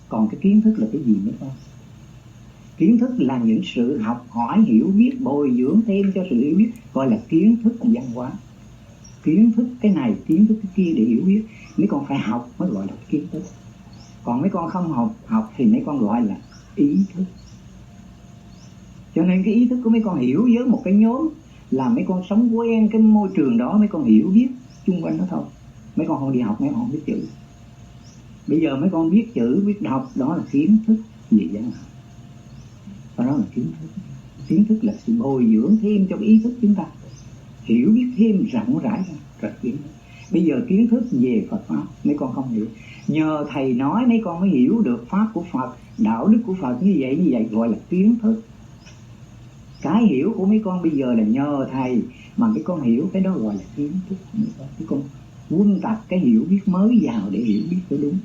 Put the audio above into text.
Còn cái kiến thức là cái gì mấy con? Kiến thức là những sự học hỏi hiểu biết, bồi dưỡng thêm cho sự hiểu biết, gọi là kiến thức văn hóa. Kiến thức cái này, kiến thức cái kia để hiểu biết. Mấy con phải học mới gọi là kiến thức. Còn mấy con không học thì mấy con gọi là ý thức. Cho nên cái ý thức của mấy con hiểu với một cái nhóm là mấy con sống quen cái môi trường đó, mấy con hiểu biết chung quanh nó thôi. Mấy con không đi học, mấy con không biết chữ. Bây giờ mấy con biết chữ, biết đọc, đó là kiến thức về văn học. Đó là kiến thức. Kiến thức là sự bồi dưỡng thêm cho cái ý thức chúng ta, hiểu biết thêm rộng rãi ra. Kiến thức. Bây giờ kiến thức về Phật Pháp mấy con không hiểu, nhờ thầy nói mấy con mới hiểu được Pháp của Phật, đạo đức của Phật như vậy gọi là kiến thức. Cái hiểu của mấy con bây giờ là nhờ thầy mà mấy con hiểu, cái đó gọi là kiến thức. Mấy con quân tập cái hiểu biết mới vào để hiểu biết cho đúng.